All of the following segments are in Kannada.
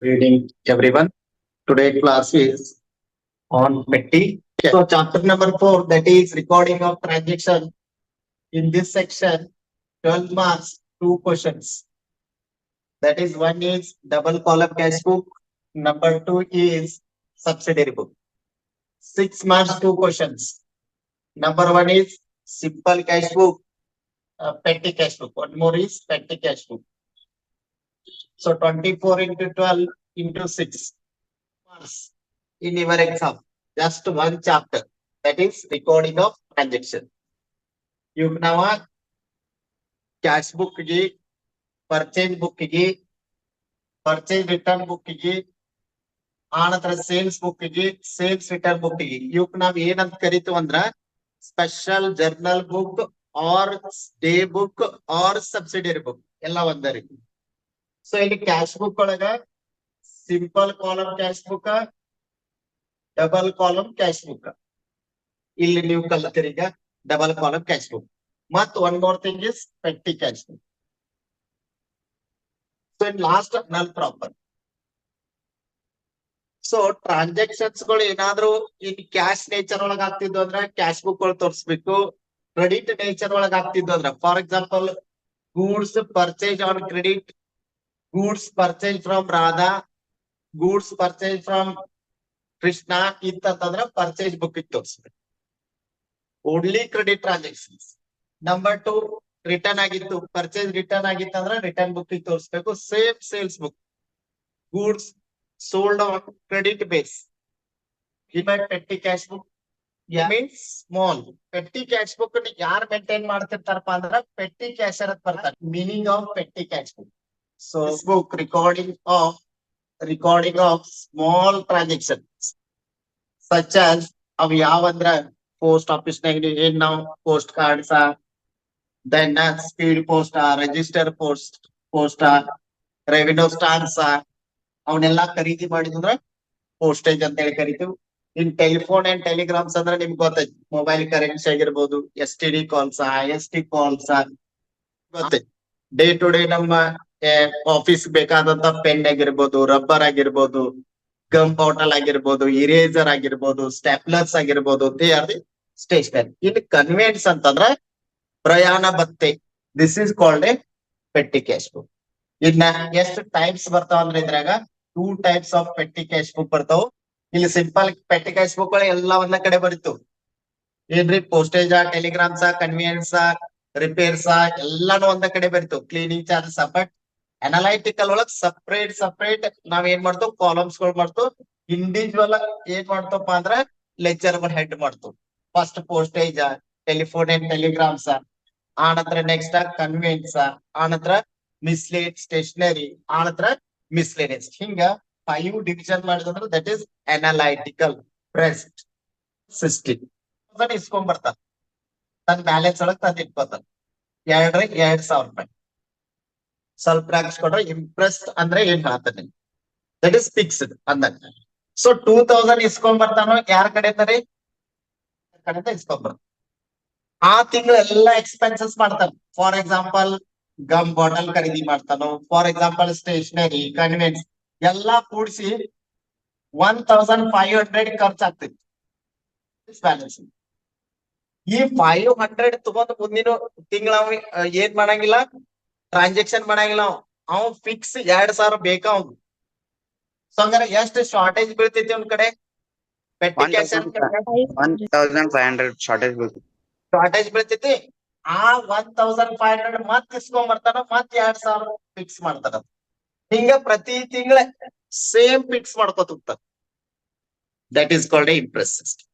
Reading everyone. Today class is on petty. So chapter number 4, that is recording of transaction. In this section, 12 marks, two questions. That is one is double column cash book. Number two is subsidiary book. 6 marks, two questions. Number one is simple cash book, petty cash book. One more is petty cash book. So 24 into 12 into 6 marks in your exam. Just one chapter. That is recording of transaction. You now cash book ಗೆ purchase book ಗೆ purchase return book ಗೆ ಆನಂತರ ಸೇಲ್ಸ್ ಬುಕ್ ಗೆ ಸೇಲ್ಸ್ ರಿಟರ್ನ್ ಬುಕ್ ಗೆ ಇವಕ್ ನಾವ್ ಏನಂತ ಕರಿತೀವಿ ಅಂದ್ರ special journal book or day book or subsidiary book ಎಲ್ಲ ಒಂದರಿ. ಸೊ ಇಲ್ಲಿ ಕ್ಯಾಶ್ ಬುಕ್ ಒಳಗ simple column cash book, double column cash book ಇಲ್ಲಿ ನೀವು ಕಲ್ತೀರಿ ಈಗ ಡಬಲ್ ಕಾಲಮ್ ಕ್ಯಾಶ್ ಬುಕ್. ಮತ್ one more thing is petty cash book. So in last ನಲ್ ಪ್ರಾಪರ್. ಸೊ ಟ್ರಾನ್ಸಾಕ್ಷನ್ಸ್ ಗಳು ಏನಾದ್ರು ಇನ್ ಕ್ಯಾಶ್ ನೇಚರ್ ಒಳಗ ಆಗ್ತಿದ್ವು ಅಂದ್ರ ಕ್ಯಾಶ್ ಬುಕ್ ಗಳು ತೋರಿಸ್ಬೇಕು. ಕ್ರೆಡಿಟ್ ನೇಚರ್ ಒಳಗ ಆಗ್ತಿದ್ವು ಅಂದ್ರ for example goods purchase on credit, goods purchase from Radha, goods purchase from Krishna ಇತ್ತಂತಂದ್ರ ಪರ್ಚೇಸ್ ಬುಕ್ ತೋರಿಸ್ಬೇಕು. Only credit transactions. Number two return ಆಗಿತ್ತು, ಪರ್ಚೇಸ್ ರಿಟರ್ನ್ ಆಗಿತ್ತಂದ್ರ ರಿಟರ್ನ್ ಬುಕ್ ತೋರಿಸ್ಬೇಕು. Same sales book, goods sold on credit base. Even petty cash book means small. Petty cash book ಯಾರು ಮೇಂಟೈನ್ ಮಾಡ್ತಿರ್ತಾರಪ್ಪ ಅಂದ್ರ petty cashier ಅಂತ ಬರ್ತಾರೆ. Meaning of petty cash book. So this book recording of small transactions such as ಅವ್ ಯಾವಂದ್ರ ಪೋಸ್ಟ್ ಆಫೀಸ್ ನಾಗ ಏನ್ ನಾವು post cards, then speed post, register post, revenue stamps ಅವನ್ನೆಲ್ಲಾ ಖರೀದಿ ಮಾಡಿದ್ರ ಪೋಸ್ಟೇಜ್ ಅಂತ ಹೇಳಿ ಕರಿತೀವಿ. ಇನ್ ಟೆಲಿಫೋನ್ ಅಂಡ್ ಟೆಲಿಗ್ರಾಮ್ಸ್ ಅಂದ್ರೆ ನಿಮ್ಗೆ ಗೊತ್ತೈತಿ, ಮೊಬೈಲ್ ಕರೆನ್ಸಿ ಆಗಿರ್ಬೋದು, STD ಕಾಲ್ಸ್, IST ಕಾಲ್ಸ್ ಗೊತ್ತೈತಿ. ಡೇ ಟು ಡೇ ನಮ್ಮ ಆಫೀಸ್ ಬೇಕಾದಂತ ಪೆನ್ ಆಗಿರ್ಬೋದು, ರಬ್ಬರ್ ಆಗಿರ್ಬೋದು, ಗಮ್ ಬಾಟಲ್ ಆಗಿರ್ಬೋದು, ಇರೇಸರ್ ಆಗಿರ್ಬೋದು, ಸ್ಟಾಪ್ಲರ್ಸ್ ಆಗಿರ್ಬೋದು, they are the stationery. In conveyance ಅಂತಂದ್ರ ಪ್ರಯಾಣ ಭತ್ತೆ. This is called a petty cash book. ಇನ್ನ ಎಷ್ಟು ಟೈಪ್ಸ್ ಬರ್ತಾವ ಅಂದ್ರೆ ಇದ್ರಾಗ 2 types of petty cash book ಬರ್ತಾವ. ಇಲ್ಲಿ ಸಿಂಪಲ್ ಪೆಟ್ಟಿ ಕ್ಯಾಶ್ ಬುಕ್ ಎಲ್ಲ ಒಂದ ಕಡೆ ಬರೀತು ಏನ್ರಿ, ಪೋಸ್ಟೇಜ್, ಟೆಲಿಗ್ರಾಮ್ಸ್, ಕನ್ವೀನಿಯನ್ಸ್, ರಿಪೇರ್ಸ್ ಎಲ್ಲಾನು ಒಂದ ಕಡೆ ಬರೀತು. Cleaning charges. ಬಟ್ ಅನಲೈಟಿಕಲ್ ಒಳಗ್ ಸಪರೇಟ್ ನಾವ್ ಏನ್ ಮಾಡ್ತೇವ್, ಕಾಲಮ್ಸ್ ಗಳು ಮಾಡ್ತೇವ್. ಇಂಡಿವಿಜುವಲ್ ಏನ್ ಮಾಡ್ತಪ್ಪ ಅಂದ್ರ ಲೆಕ್ಚರ್ ಹೆಡ್ ಮಾಡ್ತೇವ್. First postage, telephone and telegrams, ಆನಂತರ ನೆಕ್ಸ್ಟ್ ಕನ್ವೀನಿಯನ್ಸ್, ಆನಂತರ ಮಿಸ್ಲೇಡ್ ಸ್ಟೇಷನರಿ, ಆನಂತರ ಮಿಸ್ಲೇನಿಯಸ್. ಹಿಂಗ 5 ಡಿವಿಷನ್ ಮಾಡಿದಂದ್ರ that is analytical prest system. ಇಸ್ಕೊಂಡ್ ಬರ್ತಾನ ತನ್ನ ಬ್ಯಾಲೆನ್ಸ್ ಒಳಗ್ ತಂದ್ ಇಟ್ಕೋತಾನ. 2,000 ರೂಪಾಯಿ ಸ್ವಲ್ಪ ಹಾಕ್ಸ್ಕೊಟ್ರೆ ಇಂಪ್ರೆಸ್ಟ್ ಅಂದ್ರೆ ಏನ್ ಹೇಳ್ತಾನೆ, ದಟ್ ಇಸ್ ಫಿಕ್ಸ್ಡ್ ಅಂದಂಗ. ಸೊ 2,000 ಇಸ್ಕೊಂಡ್ ಬರ್ತಾನೋ ಯಾರ ಕಡೆಯಿಂದ ಇಸ್ಕೊಂಡ್ ಬರ್ತಾನ. ಆ ತಿಂಗಳು ಎಲ್ಲಾ ಎಕ್ಸ್ಪೆನ್ಸಸ್ ಮಾಡ್ತಾನ. ಫಾರ್ ಎಕ್ಸಾಂಪಲ್ ಗಮ್ ಬಾಟಲ್ ಖರೀದಿ ಮಾಡ್ತಾನೋ, ಫಾರ್ ಎಕ್ಸಾಂಪಲ್ ಸ್ಟೇಷನರಿ, ಕನ್ವೆನ್ಸ್ ಎಲ್ಲಾ ಕೂಡಿಸಿ 1,500 ಖರ್ಚಾಗ್ತೈತಿ ಬ್ಯಾಲೆನ್ಸ್. ಈ 500 ತಗೊಂಡ್ ಮುಂದಿನ ತಿಂಗಳ ಏನ್ ಮಾಡಂಗಿಲ್ಲ, ಟ್ರಾನ್ಸಾಕ್ಷನ್ ಮಾಡಂಗಿಲ್ಲ. ಅವ್ ಫಿಕ್ಸ್ 2,000 ಬೇಕಾ ಅವ್ನು. ಸೊ ಹಂಗಾರ ಎಷ್ಟು ಶಾರ್ಟೇಜ್ ಬೀಳ್ತೈತಿ ಒಂದ್ ಕಡೆ, ಪೆಟ್ಟಿ ಕ್ಯಾಶ್ 1,500 ಶಾರ್ಟೇಜ್ ಬೀಳ್ತೈತಿ. ಆ 1,500 ಮತ್ ಇಸ್ಕೊಂಡ್ ಬರ್ತಾನ, ಮತ್ 2,000 ಫಿಕ್ಸ್ ಮಾಡ್ತಾನ. ಹಿಂಗ ಪ್ರತಿ ತಿಂಗಳ ಸೇಮ್ ಫಿಕ್ಸ್ ಮಾಡ್ಕೋತ ಹೋಗ್ತಾನ. That is called Impress system.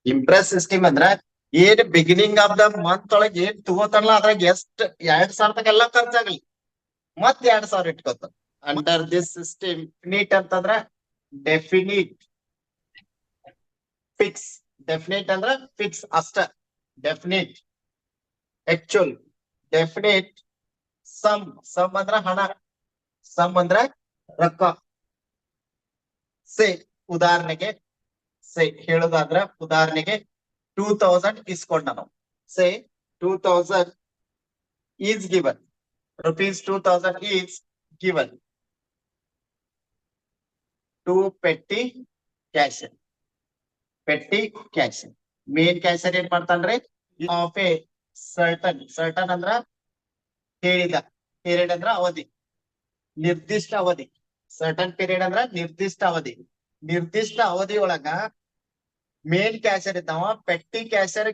Impress system ಅಂದ್ರ ಏನ್ ಬಿಗಿನಿಂಗ್ ಆಫ್ ದ ಮಂತ್ ಒಳಗೆ ಏನ್ ತಗೋತಾನಲ್ಲ ಅದ್ರಾಗ ಎಷ್ಟ್ 2,000 ತಕ ಎಲ್ಲಾ ಖರ್ಚಾಗಲಿ, ಮತ್ 2,000 ಇಟ್ಕೋತಾನ. ಅಂಡರ್ ದಿಸ್ ಸಿಸ್ಟಮ್ ಡೆಫಿನಿಟ್ ಅಂತಂದ್ರ ಡೆಫಿನಿಟ್, ಫಿಕ್ಸ್. ಡೆಫಿನಿಟ್ ಅಂದ್ರ ಫಿಕ್ಸ್ ಅಷ್ಟ. ಡೆಫಿನಿಟ್, ಆಕ್ಚುಲ್, ಡೆಫಿನಿಟ್, ಸಮ್ ಅಂದ್ರ ಹಣ, ಸಮ್ ಅಂದ್ರ ರೊಕ್ಕ. ಉದಾಹರಣೆಗೆ ಹೇಳುದಾದ್ರ, ಉದಾಹರಣೆಗೆ 2,000 ಇಸ್ಕೊಂಡ ನಾವು. 2,000 is given, rupees 2,000 is given. 2 petty cashier. Petty cashier. Main cashier ಏನ್ ಮಾಡ್ತಾನ್ರಿ? Of a certain ಅಂದ್ರ ಹೇಳಿದ, period ಅಂದ್ರ ಅವಧಿ, ನಿರ್ದಿಷ್ಟ ಅವಧಿ. ಸರ್ಟನ್ ಪೀರಿಯಡ್ ಅಂದ್ರ ನಿರ್ದಿಷ್ಟ ಅವಧಿ. ನಿರ್ದಿಷ್ಟ ಅವಧಿ ಒಳಗ ಮೇನ್ ಕ್ಯಾಶರ್ ಇದ್ದಾವ ಪೆಟ್ಟಿ ಕ್ಯಾಶರ್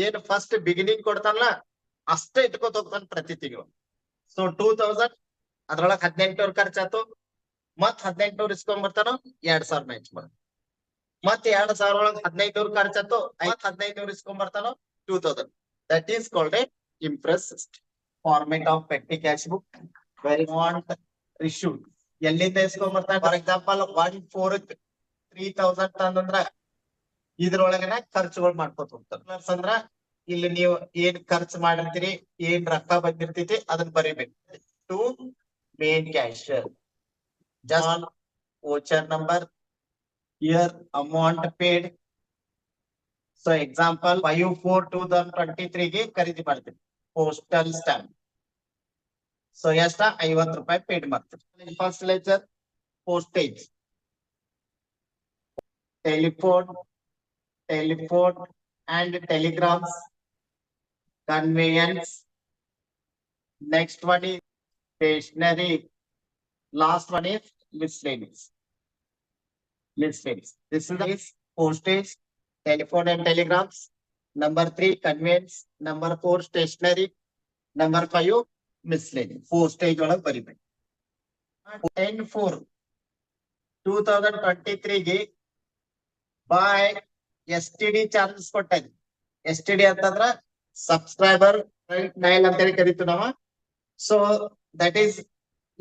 ಏನ್ ಫಸ್ಟ್ ಬಿಗಿನಿಂಗ್ ಕೊಡ್ತಾನಲ್ಲ ಅಷ್ಟೇ ಇಟ್ಕೋತ ಹೋಗ್ತಾನ ಪ್ರತಿ ತಿಂಗಳು. ಸೊ 2000 ಅದ್ರೊಳಗ 18,000 ಖರ್ಚಾತು, ಮತ್ 18,000 ಇಸ್ಕೊಂಡ್ ಬರ್ತಾನೋ 2,000 ಮ್ಯಾಚ್ ಮಾಡ, ಮತ್ 2,000 ಒಳಗ 15,000 ಖರ್ಚಾತು, ಮತ್ 15,000 ಇಸ್ಕೊಂಡ್ ಬರ್ತಾನೋ 2,000. That is called A Impress format of petty cash book. Very want reissue ಎಲ್ಲಿಂದ ಇಸ್ಕೊಂಡ್ ಬರ್ತಾನೆ? ಫಾರ್ ಎಕ್ಸಾಂಪಲ್ 1/4 3,000 ತಂದಂದ್ರ ಇದ್ರೊಳಗನ ಖರ್ಚುಗಳು ಮಾಡ್ಕೊತ ಹೋಗ್ತಾರೆ. ಅಂದ್ರ ಇಲ್ಲಿ ನೀವು ಏನ್ ಖರ್ಚು ಮಾಡಿರ್ತೀರಿ, ಏನ್ ರೊಕ್ಕ ಬಂದಿರ್ತೈತಿ ಅದನ್ನ ಬರಿಬೇಕು. To main cashier just voucher number, year, amount paid. So example 5/4/2023 ಗೆ ಖರೀದಿ ಮಾಡ್ತೀವಿ ಪೋಸ್ಟಲ್ ಸ್ಟಾಂಪ್. ಸೊ ಎಷ್ಟ? 50 ರೂಪಾಯಿ ಪೇಡ್ ಮಾಡ್ತೀವಿ. First leisure postage, telephone and telegrams, conveyance. Next one is stationery. Last one is miscellaneous. This is postage, telephone and telegrams. Number 3 conveyance. Number 4 stationery. Number 5 miscellaneous. Postage ಒಳಗ್ ಬರಿಬೇಕು. 10/4/2023 ಗೆ ಬೈ STD ಚಾರ್ಜಸ್ ಕೊಟ್ಟೈತಿ. STD ಅಂತಂದ್ರ ಸಬ್ಸ್ಕ್ರೈಬರ್ ಡಯಲ್ ಅಂತ ಹೇಳಿ ಕರಿತೀವಿ ನಾವ. ಸೊ ದಟ್ ಈಸ್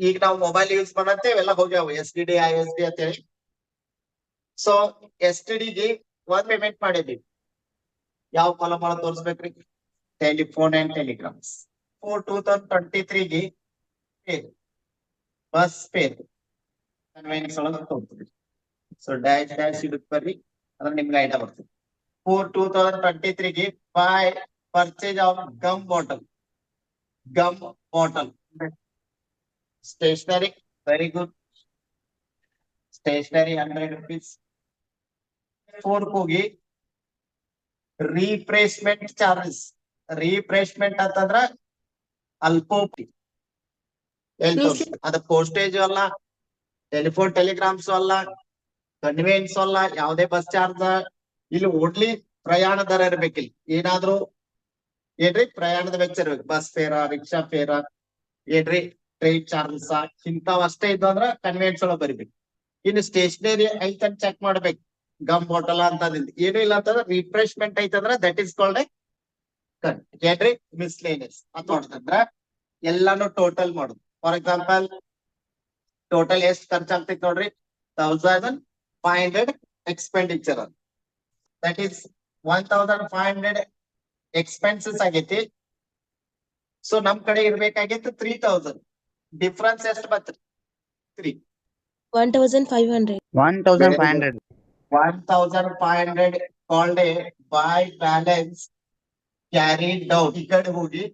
ಈಗ ನಾವು ಮೊಬೈಲ್ ಯೂಸ್ ಮಾಡಂತೆ ಇವೆಲ್ಲ ಹೋಗ್ಯಾವ STD ISD ಅಂತ ಹೇಳಿ. ಸೊ STD ಗೆ ಒಂದ್ ಪೇಮೆಂಟ್ ಮಾಡಿದ್ವಿ. ಯಾವ ಕಾಲಮ್ ಒಳಗ್ ತೋರಿಸ್ಬೇಕ್ರಿ? Telephone and telegrams. 4/2023 ಗೆ ಬಸ್ ಪೇರ್ ಕನ್ವೆನ್ಸ್ ಒಳಗ ತೋರಿಸ್ತೀವಿ. ಸೊ ಡ್ಯಾಶ್ ಇದಕ್ ಬರ್ರಿ, ಅದ್ರ ನಿಮ್ಗೆ ಐಡಿಯಾ ಬರ್ತದೆ. 4/2023 ಗೆ by purchase of gum bottle. Stationery, very good. Stationery 100 rupees. 4 ಹೋಗಿ ರೀಪ್ಲೇಸ್ಮೆಂಟ್ ಚಾರ್ಜಸ್. ರೀಪ್ಲೇಸ್ಮೆಂಟ್ ಅಂತಂದ್ರ ಅಲ್ಪೋಕ್ತಿ. ಅದು ಪೋಸ್ಟೇಜ್ ಅಲ್ಲ, ಟೆಲಿಫೋನ್ ಟೆಲಿಗ್ರಾಮ್ಸ್ ಅಲ್ಲ, ಕನ್ವೆನ್ಸ್ ಅಲ್ಲ, ಯಾವುದೇ ಬಸ್ ಚಾರ್ಜ್. ಇಲ್ಲಿ ಓನ್ಲಿ ಪ್ರಯಾಣ ದರ ಇರ್ಬೇಕಿಲ್ಲ. ಏನಾದ್ರು ಏನ್ರಿ ಪ್ರಯಾಣದ ವೆಚ್ಚ ಇರ್ಬೇಕು. ಬಸ್ ಫೇರ, ರಿಕ್ಷಾ ಫೇರ, ಏನ್ರಿ ಟ್ರೈನ್ ಚಾರ್ಜಸ್ ಇಂಥವ್ ಅಷ್ಟೇ ಇದ್ದು ಅಂದ್ರ ಕನ್ವೆನ್ಸ್ ಒಳಗ್ ಬರಿಬೇಕು. ಇನ್ನು ಸ್ಟೇಷನರಿ ಐತಂತ ಚೆಕ್ ಮಾಡ್ಬೇಕು. ಗಮ್ ಬಾಟಲ್ ಅಂತದಿಂದ ಏನು ಇಲ್ಲ ಅಂತಂದ್ರ ರಿಫ್ರೆಶ್ಮೆಂಟ್ ಐತಂದ್ರ ದಟ್ ಈಸ್ ಕಾಲ್ಡ್ ಏನ್ರಿ ಮಿಸ್ಲೇನಿಯಸ್ ಅಂತ ನೋಡ್ತಂದ್ರ ಎಲ್ಲಾನು ಟೋಟಲ್ ಮಾಡುದು. ಫಾರ್ ಎಕ್ಸಾಂಪಲ್ ಟೋಟಲ್ ಎಷ್ಟ್ ಖರ್ಚಾಗ್ತೈತಿ ನೋಡ್ರಿ, 1,500 ಎಕ್ಸ್ಪೆಂಡಿಚರ್. ದಟ್ ಈಸ್ 1,500 ಎಕ್ಸ್ಪೆನ್ಸಸ್ ಆಗೈತಿ. ಸೊ ನಮ್ ಕಡೆ ಇರ್ಬೇಕಾಗಿತ್ತು 3,000. ಡಿಫ್ರೆನ್ಸ್ ಎಷ್ಟು ಬತ್ರಿ? 3. 1,500. 1,500. 1,500 called a by balance carried down. ಈ ಕಡೆ ಹೋಗಿ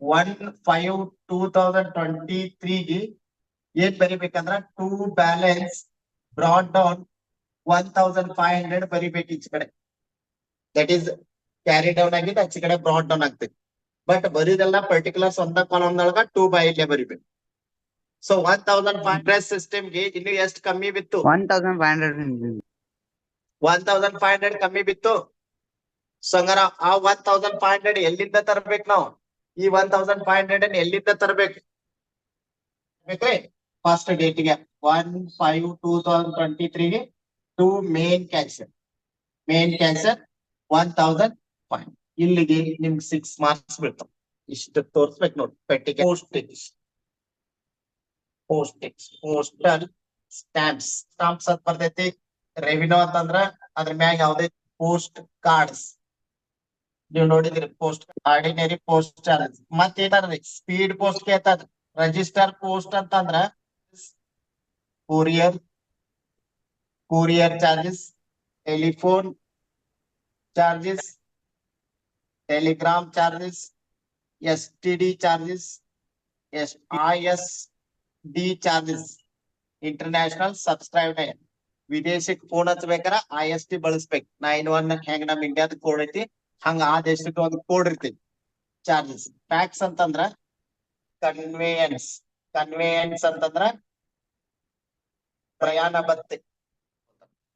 1/5/2023 ಗೆ ಏನ್ ಬರಿಬೇಕಂದ್ರ ಟು ಬ್ಯಾಲೆನ್ಸ್ ಬ್ರಾಡ್ ಡೌನ್ 1,500 ಬರಿಬೇಕು ಈಚ ಕಡೆ. ದಟ್ ಈಸ್ ಕ್ಯಾರಿ ಡೌನ್ ಆಗಿದೆ, ಆಚೆ ಕಡೆ ಬ್ರಾಡ್ ಡೌನ್ ಆಗ್ತೈತಿ. ಬಟ್ ಬರೀದೆಲ್ಲ ಪರ್ಟಿಕ್ಯುಲರ್ಸ್ ಒಂದ ಕಾಲಮ್ ಒಳಗ 2/ಇಲ್ಲೇ ಬರಿಬೇಕು. ಸೊ 1,500 ಸಿಸ್ಟಮ್ ಗೆ ಇನ್ನು ಎಷ್ಟು ಕಮ್ಮಿ ಬಿತ್ತು? 1,500. 1,500 ಕಮ್ಮಿ ಬಿತ್ತು. ಸೊ ಹಂಗಾರ ಆ 1,500 ಎಲ್ಲಿಂದ ತರ್ಬೇಕು ನಾವು? ಈ 1,500 ಎಲ್ಲಿಂದ ತರ್ಬೇಕು? ಫಸ್ಟ್ ಡೇಟ್ ಗೆ 1/5/2023 ಗೆ ಟು ಮೇನ್ ಕ್ಯಾನ್ಸರ್ 1,500. ಇಲ್ಲಿಗೆ ನಿಮ್ಗೆ 6 ಮಾರ್ಕ್ಸ್ ಬೀಳ್ತಾವ. ಇಷ್ಟು ತೋರ್ಸ್ಬೇಕು ನೋಡಿ. ಪೆಟ್ಟಿಗೆ ಪೋಸ್ಟಲ್ ಸ್ಟಾಂಪ್ಸ್ ಅಂತ ಬರ್ತೈತಿ. ರೆವಿನ್ಯೂ ಅಂತಂದ್ರ ಅದ್ರ ಮ್ಯಾಗ ಯಾವ್ದೇ ಪೋಸ್ಟ್ ಕಾರ್ಡ್ಸ್ ನೀವು ನೋಡಿದ್ರಿ. Post ordinary post charge. ಮತ್ತೇನಾದ್ರಿ ಸ್ಪೀಡ್ ಪೋಸ್ಟ್ ಕೇಳ್ತದ. ರಿಜಿಸ್ಟರ್ ಪೋಸ್ಟ್ ಅಂತಂದ್ರ courier charges, telephone charges, telegram charges, STD charges, ISD charges. International subscribe ವಿದೇಶಕ್ ಫೋನ್ ಹಚ್ಬೇಕಾರ IST ಬಳಸ್ಬೇಕು 91 ಹೆಂಗ್ ನಮ್ ಇಂಡಿಯಾದ ಕೋಡ್ ಐತಿ ಹಂಗ ಆ ದೇಶಕ್ಕೆ ಒಂದು ಕೋಡ್ ಇರ್ತೈತಿ. ಚಾರ್ಜಸ್ ಟ್ಯಾಕ್ಸ್ ಅಂತಂದ್ರ ಕನ್ವೇಯನ್ಸ್ ಅಂತಂದ್ರ ಪ್ರಯಾಣ ಭತ್ಯೆ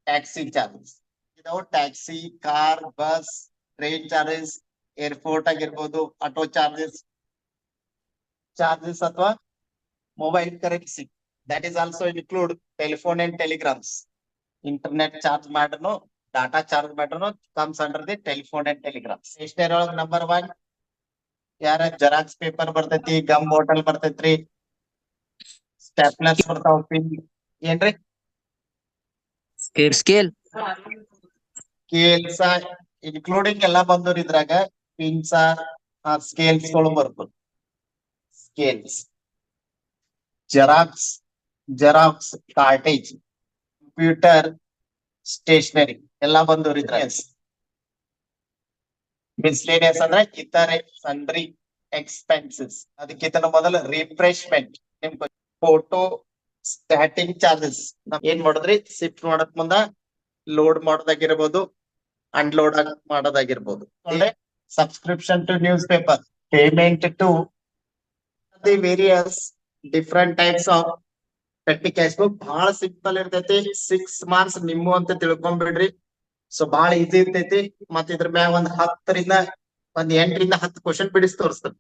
taxi charges. Without taxi, car, bus, train charges, airport ಆಗಿರ್ಬೋದು, ಆಟೋ ಚಾರ್ಜಸ್ ಅಥವಾ mobile currency. That is also include telephone and telegrams. Internet charge ಮಾಡ್ರು, ಡಾಟಾ ಚಾರ್ಜ್ ಮಾಡ್ರು comes under the telephone and telegram. Stationery ಒಳಗ್ ನಂಬರ್ 1 ಯಾರ ಜೆರಾಕ್ಸ್ ಪೇಪರ್ ಬರ್ತೈತಿ, ಗಮ್ ಬಾಟಲ್ ಬರ್ತೈತ್ರಿ, ಸ್ಟಾಪ್ಲರ್ಸ್ ಬರ್ತಾವ, ಪಿನ್ ಏನ್ರಿ Scale. ಸ್ಕೇಲ್ಸ್ ಇನ್ಕ್ಲೂಡಿಂಗ್ ಎಲ್ಲಾ ಬಂದವ್ರ ಇದ್ರಾಗ ಪಿನ್ಸ್ ಸ್ಕೇಲ್ಸ್ ಗಳು ಬರ್ಬೋದು. Scales, xerox cartage, computer, stationery ಎಲ್ಲಾ ಬಂದವ್ರ ಇದ್ರಾಗ. ಮಿಸ್ಲೇನಿಯಸ್ ಅಂದ್ರೆ ಇತರೆ ಸನ್ರಿ ಎಕ್ಸ್ಪೆನ್ಸಸ್. ಅದಕ್ಕಿಂತ ಮೊದಲು ರಿಫ್ರೆಶ್ಮೆಂಟ್, ಫೋಟೋ ಸ್ಟಾಟಿಂಗ್ ಚಾರ್ಜಸ್. ಏನ್ ಮಾಡಿದ್ರಿ ಶಿಫ್ಟ್ ಮಾಡಕ್ ಮುಂದ ಲೋಡ್ ಮಾಡೋದಾಗಿರ್ಬೋದು, ಅನ್ಲೋಡ್ ಮಾಡೋದಾಗಿರ್ಬೋದು. Subscription to newspaper, payment to the various different types of petty cash book. ಬಹಳ ಸಿಂಪಲ್ ಇರ್ತೈತಿ. 6 ಮಾರ್ಕ್ಸ್ ನಿಮ್ಮ ಅಂತ ತಿಳ್ಕೊಂಡ್ಬಿಡ್ರಿ. ಸೊ ಬಹಳ ಈಸಿ ಇರ್ತೈತಿ. ಮತ್ತ ಇದ್ರ ಮ್ಯಾಗ ಒಂದ್ 8 ರಿಂದ 10 ಕ್ವಶನ್ ಬಿಡಿಸಿ ತೋರಿಸ್ತದೆ.